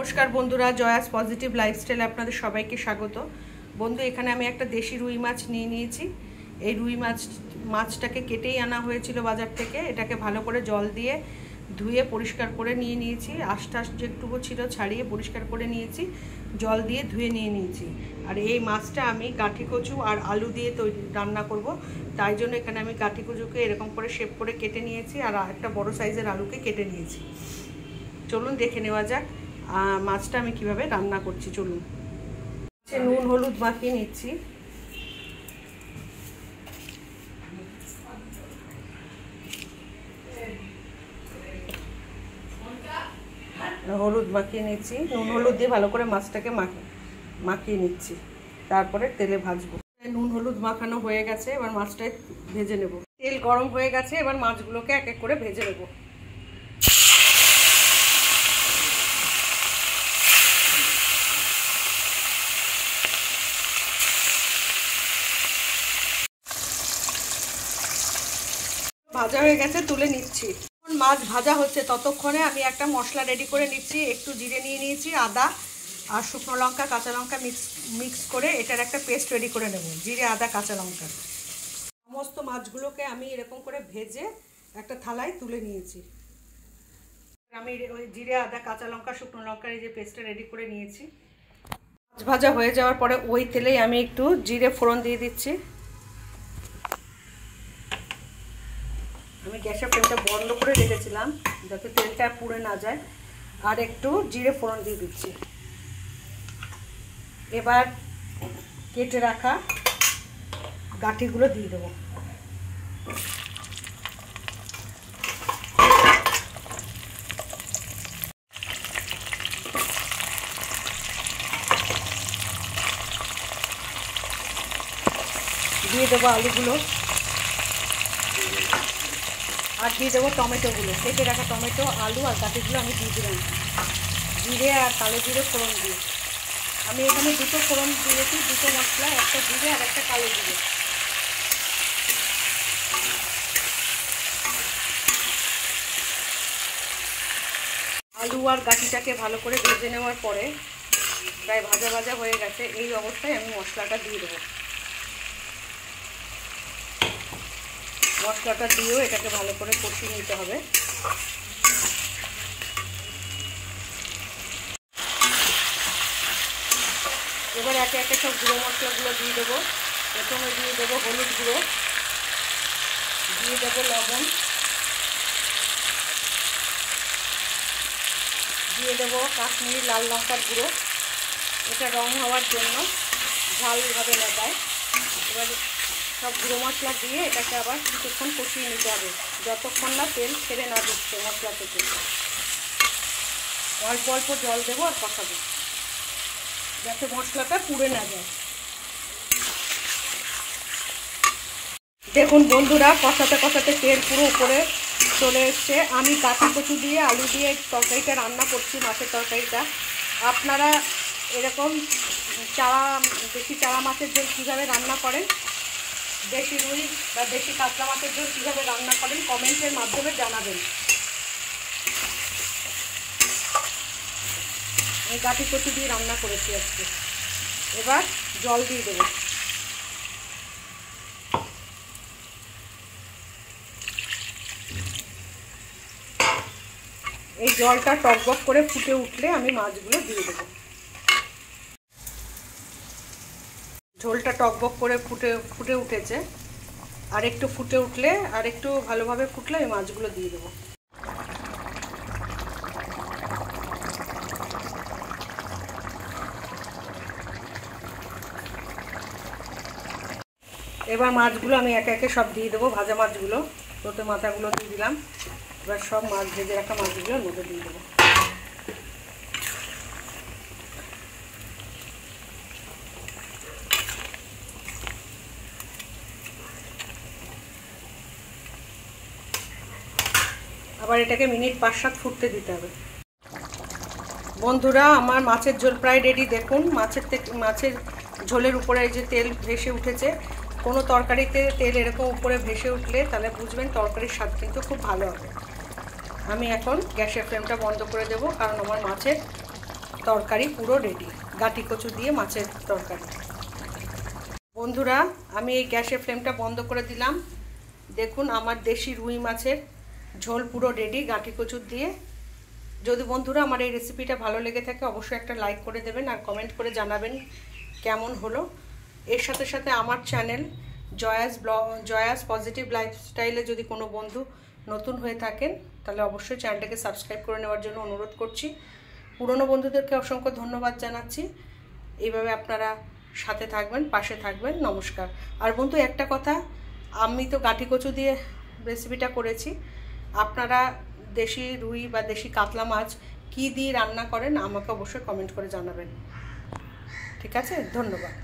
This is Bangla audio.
নমস্কার বন্ধুরা, জয়াস পজিটিভ লাইফস্টাইলে আপনাদের সবাইকে স্বাগত। বন্ধু, এখানে আমি একটা দেশি রুই মাছ নিয়ে নিয়েছি। এই রুই মাছটাকে কেটেই আনা হয়েছিল বাজার থেকে। এটাকে ভালো করে জল দিয়ে ধুয়ে পরিষ্কার করে নিয়ে নিয়েছি। আঁশ যেটুকু ছিল ছাড়িয়ে পরিষ্কার করে নিয়েছি, জল দিয়ে ধুয়ে নিয়ে নিয়েছি। আর এই মাছটা আমি গাঁঠি কচু আর আলু দিয়ে রান্না করব। তাই জন্য এখানে আমি গাঁঠি কচুকে এরকম করে শেপ করে কেটে নিয়েছি, আর একটা বড় সাইজের আলুকে কেটে নিয়েছি। চলুন দেখে নেওয়া যাক মাছটা আমি কিভাবে রান্না করছি। চলুন, নুন হলুদ মাখিয়ে নিচ্ছি। হলুদ মাখিয়ে নিচ্ছি, নুন হলুদ দিয়ে ভালো করে মাছটাকে মাখিয়ে নিচ্ছি, তারপরে তেলে ভাজবো। নুন হলুদ মাখানো হয়ে গেছে, এবার মাছটা ভেজে নেব। তেল গরম হয়ে গেছে, এবার মাছগুলোকে এক এক করে ভেজে নেব। ভাজা হয়ে গেছে, তুলে নিচ্ছি। মাছ ভাজা হচ্ছে ততক্ষণে আমি একটা মশলা রেডি করে নিচ্ছি। একটু জিরে নিয়ে নিয়েছি, আদা আর শুকনো লঙ্কা কাঁচা লঙ্কা মিক্স করে এটার একটা পেস্ট রেডি করে নেব। জিরে আদা কাঁচা লঙ্কা সমস্ত মাছগুলোকে আমি এরকম করে ভেজে একটা থালায় তুলে নিয়েছি। আমি ওই জিরে আদা কাঁচা লঙ্কা শুকনো লঙ্কার এই যে পেস্টটা রেডি করে নিয়েছি। মাছ ভাজা হয়ে যাওয়ার পরে ওই তেলেই আমি একটু জিরে ফোড়ন দিয়ে দিচ্ছি। আমি গ্যাসের ফ্লেমটা বন্ধ করে রেখেছিলাম যাতে তেলটা পুড়ে না যায়। আর একটু জিরে ফোড়ন দিয়ে দিচ্ছি। এবার কেটে রাখা গাঁঠিগুলো দিয়ে দেবো। দিয়ে দেবো আলুগুলো, আর দিয়ে দেবো টমেটোগুলো। কেটে রাখা টমেটো, আলু আর গাঁঠিগুলো আমি দিয়ে দিলাম জিরে আর কালো জিরে ফোড়ন দিয়ে। আমি এখানে দুটো ফোড়ন দিয়েছি, দুটো মশলা, একটা জিরে আর একটা কালো জিরে। আলু আর গাঁঠিটাকে ভালো করে ভেজে নেওয়ার পরে প্রায় ভাজা ভাজা হয়ে গেছে। এই অবস্থায় আমি মশলাটা দিয়ে দেবো। মশলাটা দিয়েও এটাকে ভালো করে কষিয়ে নিতে হবে। এবার একে একে সব গুঁড়ো মশলাগুলো দিয়ে দেবো। প্রথমে দিয়ে দেবো হলুদ গুঁড়ো, দিয়ে দেবো লবণ, দিয়ে দেবো কাশ্মীরি লাল লঙ্কার গুঁড়ো। এটা রং হওয়ার জন্য, ঝাল হবে না তাই। এবার সব গুঁড়ো মশলা দিয়ে এটাকে আবার কিছুক্ষণ কষিয়ে নিতে হবে, যতক্ষণ না তেল ছেড়ে না দিচ্ছে মশলা থেকে। অল্প অল্প জল দেবো আর কষাবো যাতে মশলাটা পুড়ে না যায়। দেখুন বন্ধুরা, কষাতে কষাতে তেল পুরো উপরে চলে এসছে। আমি গাঁঠি কচু দিয়ে আলু দিয়ে তরকারিটা রান্না করছি, মাছের তরকারিটা। আপনারা এরকম দেশি চারা মাছের ঝোল কীভাবে রান্না করেন, দেশি রুই বা দেশি কাতলা মাছের ঝোল কীভাবে রান্না করেন কমেন্টের মাধ্যমে জানাবেন। এই গাঁঠি কচু দিয়ে রান্না করেছি আজকে। এবার জল দিয়ে দেবো। এই জলটা টকবক করে ফুটে উঠলে আমি মাছগুলো দিয়ে দেবো। ঝোলটা টকবক করে ফুটে উঠেছে। আর একটু ফুটে উঠলে, আর একটু ভালোভাবে ফুটলে আমি মাছগুলো দিয়ে দেবো। এবার মাছগুলো আমি একে একে সব দিয়ে দেবো। ভাজা মাছগুলো প্রথমে মাথাগুলো দিয়ে দিলাম। এবার সব মাছ ভেজে রাখা মাছগুলো মধ্যে দিয়ে দেবো। আবার এটাকে মিনিট 5-7 ফুটতে দিতে হবে। বন্ধুরা, আমার মাছের ঝোল প্রায় রেডি। দেখুন মাছের ঝোলের উপরে এই যে তেল ভেসে উঠেছে। কোনো তরকারিতে তেল এরকম উপরে ভেসে উঠলে তাহলে বুঝবেন তরকারির স্বাদ কিন্তু খুব ভালো হবে। আমি এখন গ্যাসের ফ্লেমটা বন্ধ করে দেব, কারণ আমার মাছের তরকারি পুরো রেডি, গাঁটি কচু দিয়ে মাছের তরকারি। বন্ধুরা, আমি এই গ্যাসের ফ্লেমটা বন্ধ করে দিলাম। দেখুন আমার দেশি রুই মাছের ঝোল পুরো রেডি গাঁটি কচু দিয়ে। যদি বন্ধুরা আমার এই রেসিপিটা ভালো লেগে থাকে অবশ্যই একটা লাইক করে দেবেন আর কমেন্ট করে জানাবেন কেমন হলো। এর সাথে সাথে আমার চ্যানেল জয়াস পজিটিভ লাইফস্টাইলে যদি কোনো বন্ধু নতুন হয়ে থাকেন তাহলে অবশ্যই চ্যানেলটাকে সাবস্ক্রাইব করে নেওয়ার জন্য অনুরোধ করছি। পুরনো বন্ধুদেরকে অসংখ্য ধন্যবাদ জানাচ্ছি। এইভাবে আপনারা সাথে থাকবেন, পাশে থাকবেন। নমস্কার। আর বন্ধু একটা কথা, আমি তো গাঁটি কচু দিয়ে রেসিপিটা করেছি, আপনারা দেশি রুই বা দেশি কাতলা মাছ কী দিয়ে রান্না করেন আমাকে অবশ্যই কমেন্ট করে জানাবেন। ঠিক আছে, ধন্যবাদ।